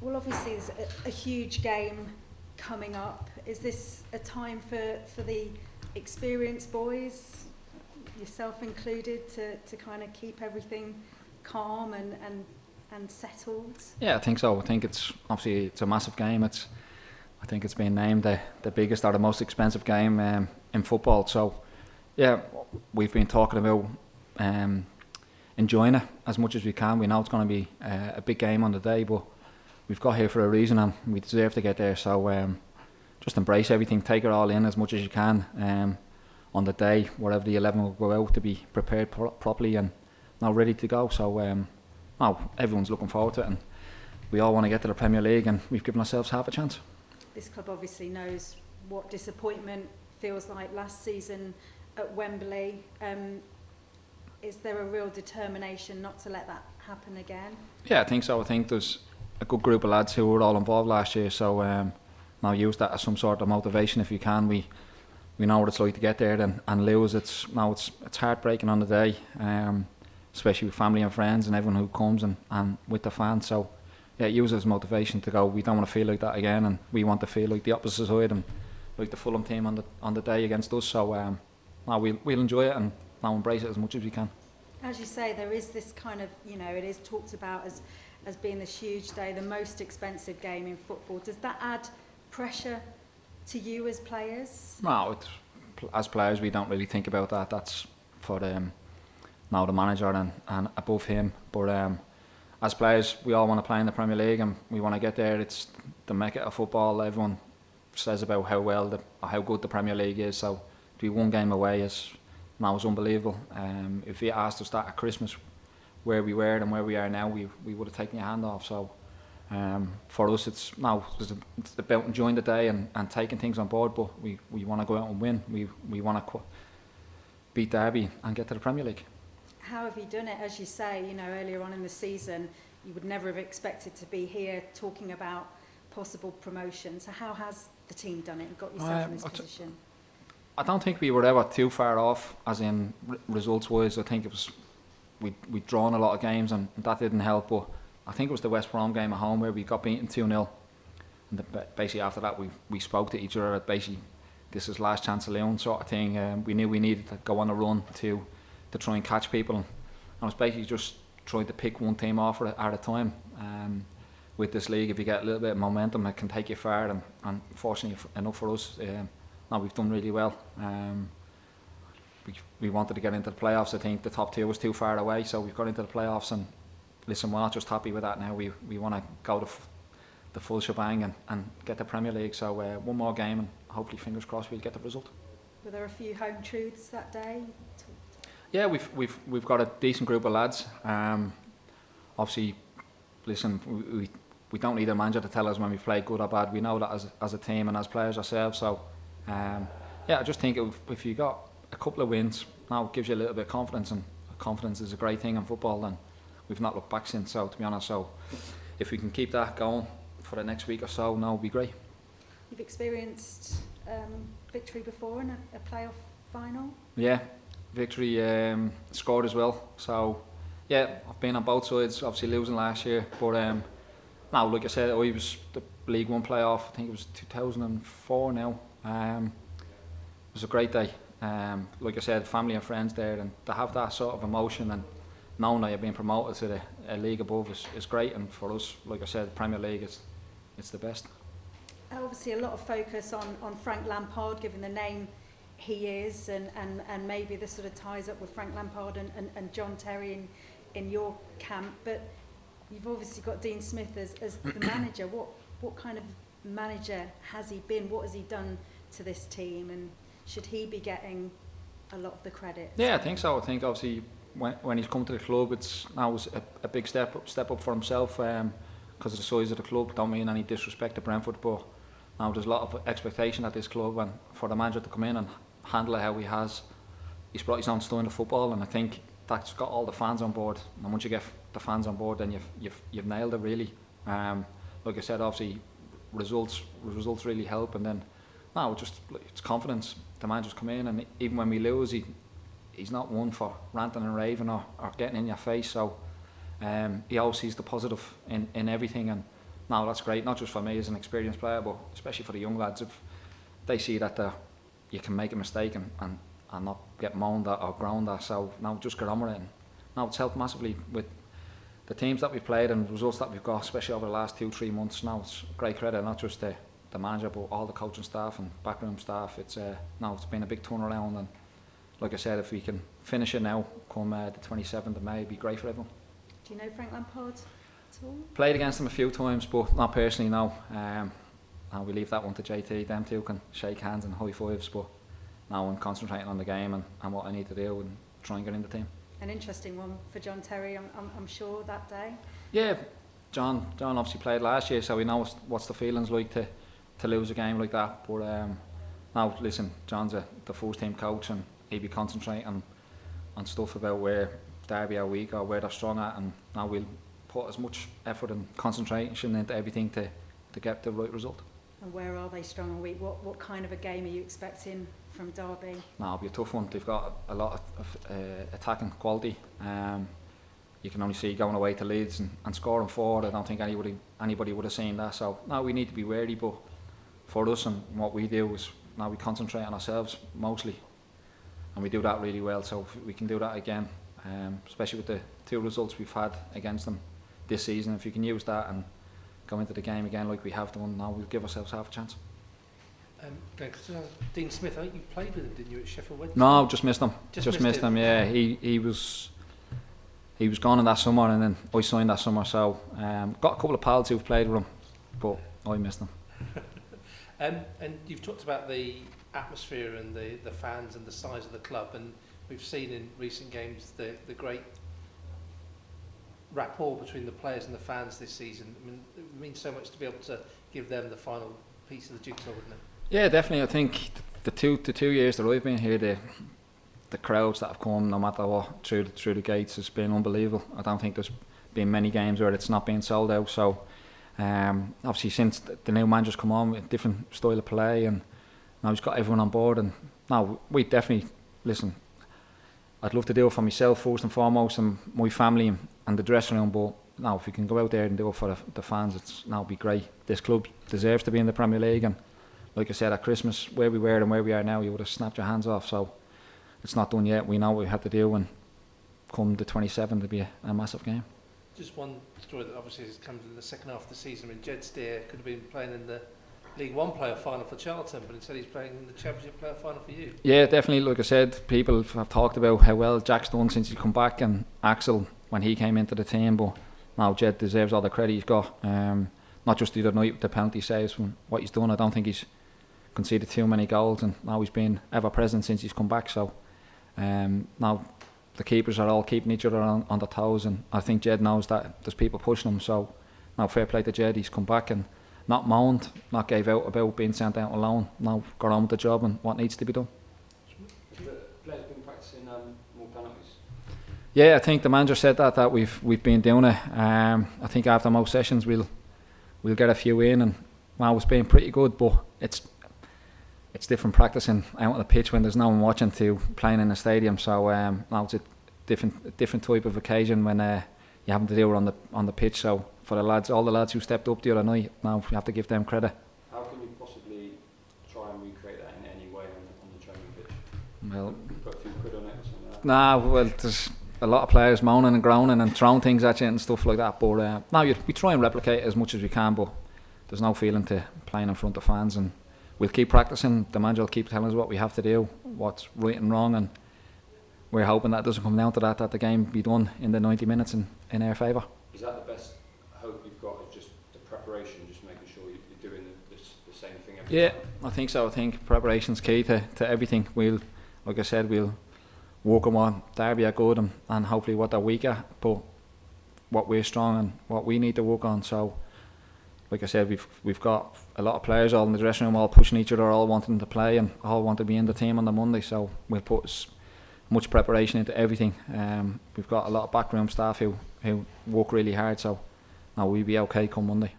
Well, obviously there's a huge game coming up. Is this a time for the experienced boys, yourself included, to kind of keep everything calm and settled? Yeah, I think so. I think it's a massive game. I think it's been named the biggest or the most expensive game in football. So yeah, we've been talking about enjoying it as much as we can. We know it's going to be a big game on the day, but we've got here for a reason and we deserve to get there. So just embrace everything, take it all in as much as you can on the day, wherever the 11 will go out, to be prepared properly and now ready to go. So everyone's looking forward to it, and we all want to get to the Premier League, and we've given ourselves half a chance. This club obviously knows what disappointment feels like last season at Wembley. Is there a real determination not to let that happen again? Yeah, I think so. I think there's a good group of lads who were all involved last year, so now use that as some sort of motivation if you can. We know what it's like to get there and lose. It's heartbreaking on the day, especially with family and friends and everyone who comes and with the fans. So yeah, use it as motivation to go. We don't want to feel like that again, and we want to feel like the opposite side and like the Fulham team on the day against us. So we'll enjoy it and now embrace it as much as we can. As you say, there is this kind of, it is talked about as being this huge day, the most expensive game in football. Does that add pressure to you as players? No, as players we don't really think about that. That's for the manager and above him. But as players, we all want to play in the Premier League and we want to get there. It's the mecca of football. Everyone says about how good the Premier League is. So to be one game away is unbelievable. If you asked us that at Christmas, where we were and where we are now, we would have taken your hand off. So for us, it's about enjoying the day and taking things on board. But we want to go out and win. We want to beat Derby and get to the Premier League. How have you done it? As you say, earlier on in the season, you would never have expected to be here talking about possible promotion. So how has the team done it and got yourself in this position? I don't think we were ever too far off, as in results-wise. I think it was we'd drawn a lot of games and that didn't help. But I think it was the West Brom game at home where we got beaten 2-0. And basically after that, we spoke to each other at basically this is last chance of Leon sort of thing. We knew we needed to go on a run to try and catch people, and I was basically just trying to pick one team off at a time. With this league, if you get a little bit of momentum, it can take you far, and fortunately enough for us, now we've done really well. We wanted to get into the playoffs. I think the top tier was too far away, so we've got into the playoffs, and listen, we're not just happy with that now. We want to go the full shebang and get the Premier League. So one more game, and hopefully, fingers crossed, we'll get the result. Were there a few home truths that day? Yeah, we've got a decent group of lads. Obviously, listen, we don't need a manager to tell us when we play good or bad. We know that as a team and as players ourselves. So I just think if you got a couple of wins, now it gives you a little bit of confidence, and confidence is a great thing in football, and we've not looked back since. So to be honest, so if we can keep that going for the next week or so, no, it'll be great. You've experienced victory before in a playoff final? Yeah. Victory scored as well. So yeah, I've been on both sides, obviously losing last year, but now like I said, I was the League One playoff, I think it was 2004 now. It was a great day. Like I said, family and friends there, and to have that sort of emotion and knowing that you're being promoted to a league above is great. And for us, like I said, the Premier League it's the best. Obviously a lot of focus on Frank Lampard, given the name he is, and maybe this sort of ties up with Frank Lampard and John Terry in your camp, but you've obviously got Dean Smith as the manager. What kind of manager has he been? What has he done to this team, and should he be getting a lot of the credit? Yeah, I think so. I think obviously when he's come to the club, it's now a big step up for himself, because of the size of the club. Don't mean any disrespect to Brentford, but now there's a lot of expectation at this club, and for the manager to come in and handle it how he has, he's brought his own style of football, and I think that's got all the fans on board. And once you get the fans on board, then you've nailed it really. Like I said, obviously results really help, and then now it's confidence. The manager's come in, and even when we lose, he's not one for ranting and raving or getting in your face. So he always sees the positive in everything, and no, that's great, not just for me as an experienced player, but especially for the young lads. If they see that you can make a mistake and not get moaned at or ground at, so now just get on with it. And now it's helped massively with the teams that we've played and the results that we've got, especially over the last 2-3 months. Now it's great credit, not just the manager, but all the coaching staff and backroom staff. It's been a big turnaround, and like I said, if we can finish it now, come the 27th of May, it'd be great for everyone. Do you know Frank Lampard at all? Played against him a few times, but not personally, no. And we leave that one to JT. Them two can shake hands and high fives, but now I'm concentrating on the game and what I need to do and try and get in the team. An interesting one for John Terry, I'm sure, that day. Yeah, John obviously played last year, so he knows what's the feelings like to lose a game like that. But now, listen, John's the first team coach, and he'll be concentrating on stuff about where Derby are weak or where they're strong at, and now we'll put as much effort and concentration into everything to get the right result. And where are they strong and weak? What kind of a game are you expecting from Derby? No, it'll be a tough one. They've got a lot of attacking quality. You can only see going away to Leeds and scoring 4. I don't think anybody would have seen that. So now we need to be wary, but for us and what we do is now we concentrate on ourselves mostly, and we do that really well. So if we can do that again, especially with the 2 results we've had against them this season, if you can use that and go into the game again like we have done, now we'll give ourselves half a chance. Dean Smith, I think you played with him, didn't you, at Sheffield Wednesday? No, just missed him. Just missed him. Yeah, he was gone in that summer, and then I signed that summer. So got a couple of pals who've played with him, but I missed him. And you've talked about the atmosphere and the fans and the size of the club, and we've seen in recent games the great rapport between the players and the fans this season. I mean, it means so much to be able to give them the final piece of the jigsaw, wouldn't it? Yeah, definitely. I think the two years that I've been here, the crowds that have come, no matter what, through the gates, has been unbelievable. I don't think there's been many games where it's not been sold out. So obviously since the new manager's come on with a different style of play, and now he's got everyone on board, and now we definitely listen. I'd love to do it for myself first and foremost, and my family and the dressing room. But now, if we can go out there and do it for the fans, it's now be great. This club deserves to be in the Premier League, and like I said at Christmas, where we were and where we are now, you would have snapped your hands off. So it's not done yet. We know what we have to do, and come the 27th, it'll be a massive game. Just one story that obviously has come in the second half of the season. I mean, Jed Steer could have been playing in the League One playoff final for Charlton, but instead he's playing in the Championship playoff final for you. Yeah, definitely. Like I said, people have talked about how well Jack's done since he's come back, and Axel when he came into the team. But now Jed deserves all the credit he's got. Not just the other night with the penalty saves, from what he's done. I don't think he's conceded too many goals, and now he's been ever present since he's come back. So now the keepers are all keeping each other on their toes, and I think Jed knows that there's people pushing him. So now fair play to Jed, he's come back and not moaned, not gave out about being sent out alone. Now got on with the job and what needs to be done. Have the players been practicing more penalties? Yeah, I think the manager said that we've been doing it. I think after most sessions we'll get a few in, and well, it's been pretty good. But it's different practicing out on the pitch when there's no one watching to playing in a stadium. So now it's a different type of occasion when you have to do it on the pitch. So for all the lads who stepped up the other night, now we have to give them credit. How can you possibly try and recreate that in any way on the training pitch? Well, Put a few quid on it or something like that? nah, well, there's a lot of players moaning and groaning and throwing things at you and stuff like that. But now we try and replicate it as much as we can, but there's no feeling to playing in front of fans, and we'll keep practicing. The manager will keep telling us what we have to do, what's right and wrong, and we're hoping that it doesn't come down to that the game be done in the 90 minutes in our favour. Is that the best hope you've got, is just the preparation, just making sure you're doing the same thing every time? I think so. I think preparation's key to everything. Like I said, we'll work on what Derby are good and hopefully what they're weak at, but what we're strong and what we need to work on. So like I said, we've got a lot of players all in the dressing room, all pushing each other, all wanting to play and all want to be in the team on the Monday. So we'll put as much preparation into everything. We've got a lot of backroom staff who work really hard, so now we'll be okay come Monday.